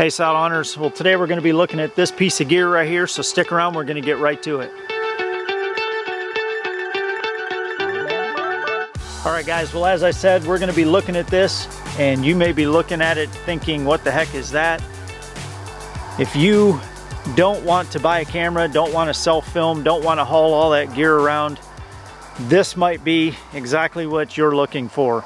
Hey saddle hunters, well today we're going to be looking at this piece of gear right here, so stick around, we're going to get right to it. Alright guys, well as I said, we're going to be looking at this, and you may be looking at it thinking, what the heck is that? If you don't want to buy a camera, don't want to self-film, don't want to haul all that gear around, this might be exactly what you're looking for.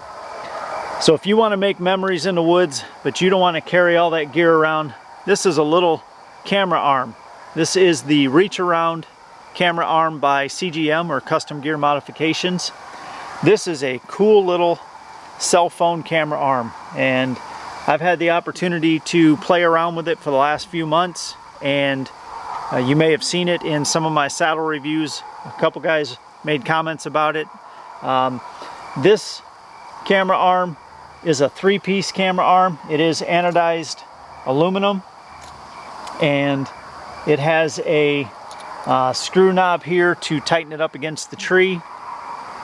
So if you want to make memories in the woods, but you don't want to carry all that gear around, this is a little camera arm. This is the Reach Around camera arm by CGM, or Custom Gear Modifications. This is a cool little cell phone camera arm, and I've had the opportunity to play around with it for the last few months, and you may have seen it in some of my saddle reviews. A couple guys made comments about it. This camera arm is a three-piece camera arm. It is anodized aluminum, and it has a screw knob here to tighten it up against the tree.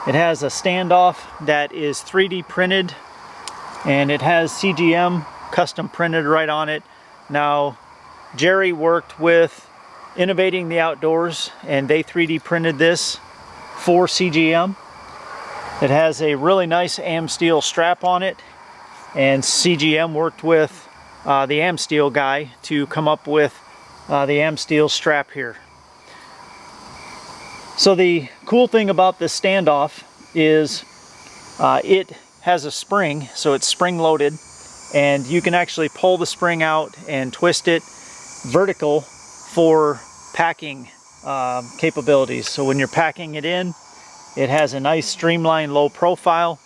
It has a standoff that is 3D printed, and it has CGM custom printed right on it. Now, Jerry worked with Innovating the Outdoors, and they 3D printed this for CGM. It has a really nice Amsteel strap on it, and CGM worked with the Amsteel guy to come up with the Amsteel strap here. So the cool thing about this standoff is it has a spring, so it's spring loaded, and you can actually pull the spring out and twist it vertical for packing capabilities. So when you're packing it in, it has a nice streamlined low profile,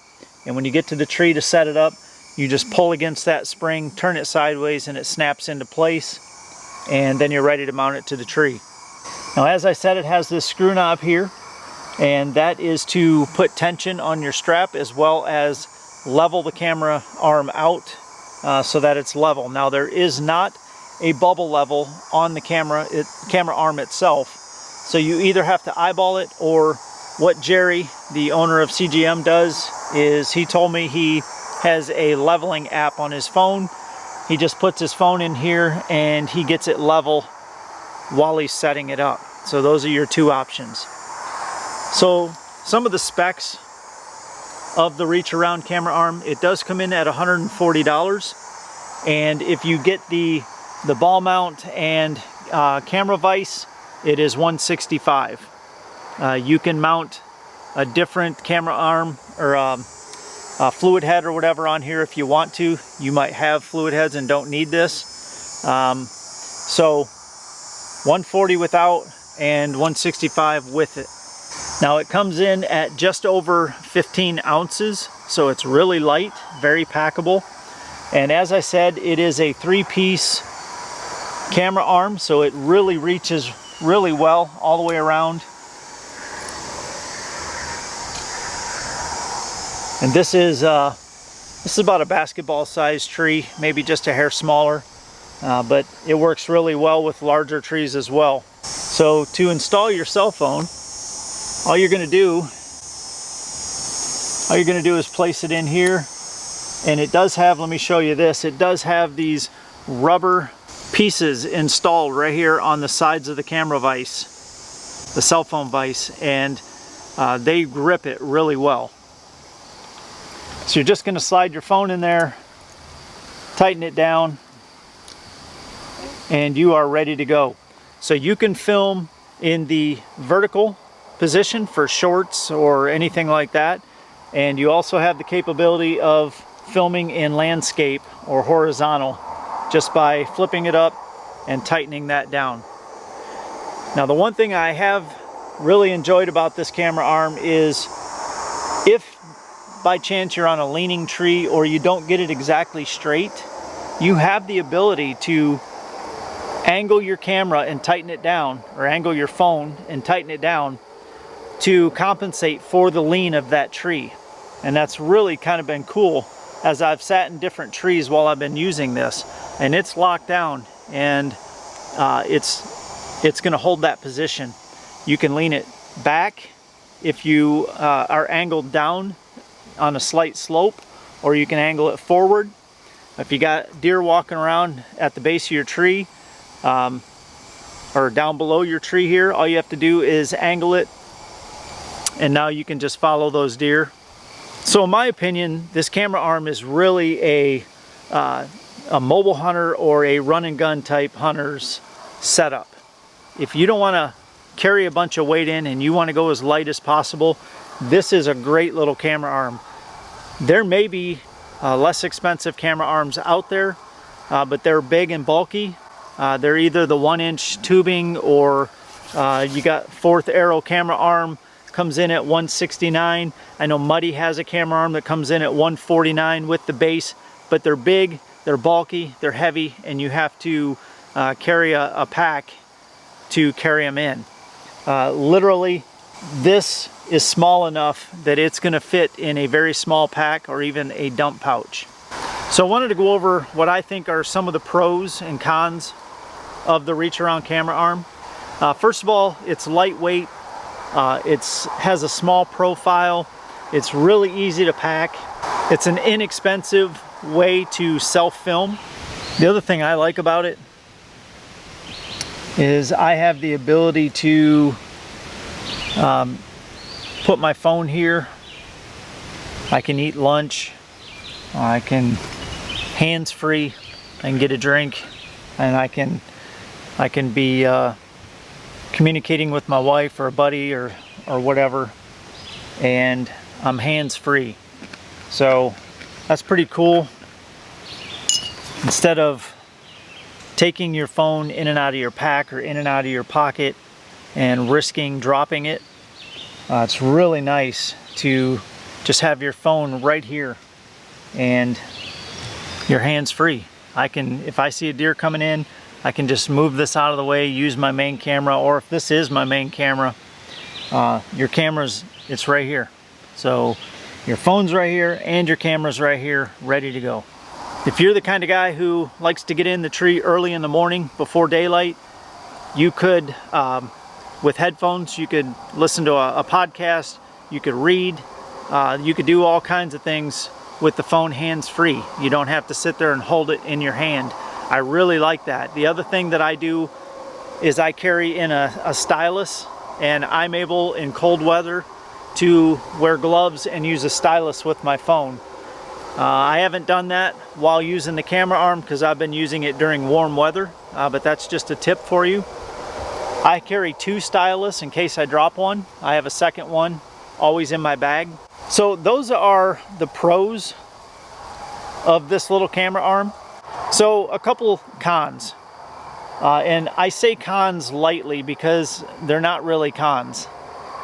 and when you get to the tree to set it up, you just pull against that spring, turn it sideways, and it snaps into place, and then you're ready to mount it to the tree. Now, as I said, it has this screw knob here, and that is to put tension on your strap as well as level the camera arm out so that it's level. Now, there is not a bubble level on the camera arm itself, so you either have to eyeball it, or what Jerry, the owner of CGM, does is he told me he has a leveling app on his phone. He just puts his phone in here and he gets it level while he's setting it up. So those are your two options. So some of the specs of the Reach Around camera arm, it does come in at $140, and if you get the ball mount and camera vise, it is $165. You can mount a different camera arm or a fluid head or whatever on here if you want to. You might have fluid heads and don't need this. So $140 without and $165 with it. Now it comes in at just over 15 ounces, so it's really light, very packable. And as I said, it is a three-piece camera arm, so it really reaches really well all the way around. And this is about a basketball-sized tree, maybe just a hair smaller, but it works really well with larger trees as well. So to install your cell phone, all you're going to do is place it in here, and it does have, let me show you this, it does have these rubber pieces installed right here on the sides of the camera vise, the cell phone vise, and they grip it really well. So you're just going to slide your phone in there, tighten it down, and you are ready to go. So you can film in the vertical position for shorts or anything like that, and you also have the capability of filming in landscape or horizontal just by flipping it up and tightening that down. Now, the one thing I have really enjoyed about this camera arm is if by chance you're on a leaning tree or you don't get it exactly straight, you have the ability to angle your camera and tighten it down, or angle your phone and tighten it down to compensate for the lean of that tree. And that's really kind of been cool, as I've sat in different trees while I've been using this, and it's locked down, and it's going to hold that position. You can lean it back if you are angled down on a slight slope, or you can angle it forward. If you got deer walking around at the base of your tree, or down below your tree here, all you have to do is angle it, and now you can just follow those deer. So in my opinion, this camera arm is really a mobile hunter or a run and gun type hunter's setup. If you don't want to carry a bunch of weight in and you want to go as light as possible, this is a great little camera arm. There may be less expensive camera arms out there, but they're big and bulky. They're either the 1-inch tubing, or you got 4th Arrow camera arm, comes in at $169. I know Muddy has a camera arm that comes in at $149 with the base, but they're big, they're bulky, they're heavy, and you have to carry a pack to carry them in. Literally, this is small enough that it's going to fit in a very small pack or even a dump pouch. So I wanted to go over what I think are some of the pros and cons of the reach around camera arm. First of all, it's lightweight. It has a small profile. It's really easy to pack. It's an inexpensive way to self-film. The other thing I like about it is I have the ability to put my phone here. I can eat lunch. I can hands-free. I can get a drink, and I can be communicating with my wife or a buddy or whatever, and I'm hands-free. So that's pretty cool. Instead of taking your phone in and out of your pack or in and out of your pocket and risking dropping it, it's really nice to just have your phone right here and you're hands-free. If I see a deer coming in, I can just move this out of the way, use my main camera, or if this is my main camera, your camera's, it's right here. So your phone's right here and your camera's right here, ready to go. If you're the kind of guy who likes to get in the tree early in the morning before daylight, you could, with headphones, you could listen to a podcast, you could read, you could do all kinds of things with the phone hands-free. You don't have to sit there and hold it in your hand. I really like that. The other thing that I do is I carry in a stylus, and I'm able in cold weather to wear gloves and use a stylus with my phone. I haven't done that while using the camera arm because I've been using it during warm weather, but that's just a tip for you. I carry 2 stylus in case I drop one. I have a second one always in my bag. So those are the pros of this little camera arm. So a couple cons, and I say cons lightly because they're not really cons,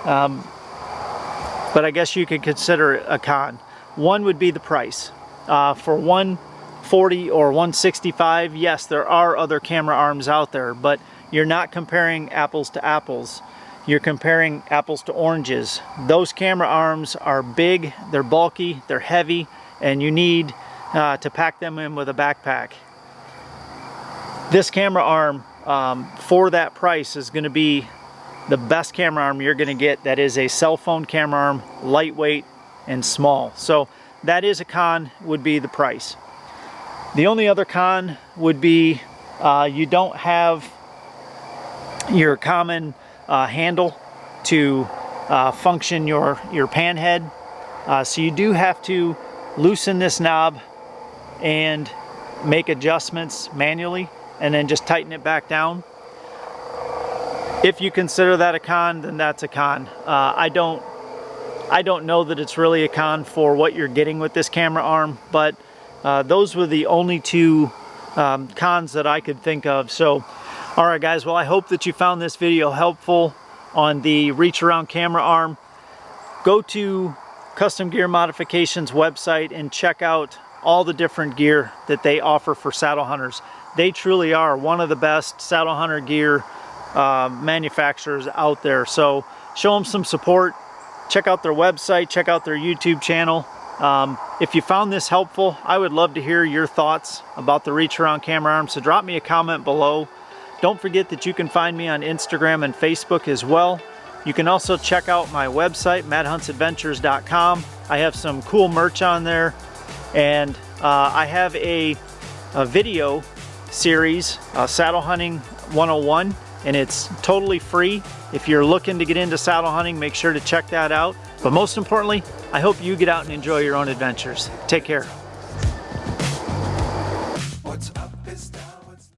but I guess you could consider it a con. One would be the price. For $140 or $165, yes, there are other camera arms out there, but you're not comparing apples to apples. You're comparing apples to oranges. Those camera arms are big, they're bulky, they're heavy, and you need to pack them in with a backpack. This camera arm, for that price, is going to be the best camera arm you're going to get. That is a cell phone camera arm, lightweight and small. So that is a con, would be the price. The only other con would be you don't have your common handle to function your pan head. So you do have to loosen this knob and make adjustments manually and then just tighten it back down. If you consider that a con, then that's a con. I don't know that it's really a con for what you're getting with this camera arm, but those were the only 2 cons that I could think of. So, all right guys, well I hope that you found this video helpful on the reach around camera arm. Go to Custom Gear Modifications website and check out all the different gear that they offer for saddle hunters. They truly are one of the best saddle hunter gear manufacturers out there. So show them some support. Check out their website, check out their YouTube channel. If you found this helpful, I would love to hear your thoughts about the reach around camera arm, so drop me a comment below. Don't forget that you can find me on Instagram and Facebook as well. You can also check out my website, madhuntsadventures.com. I have some cool merch on there, and I have a video series, Saddle Hunting 101, and it's totally free. If you're looking to get into saddle hunting, make sure to check that out. But most importantly, I hope you get out and enjoy your own adventures. Take care.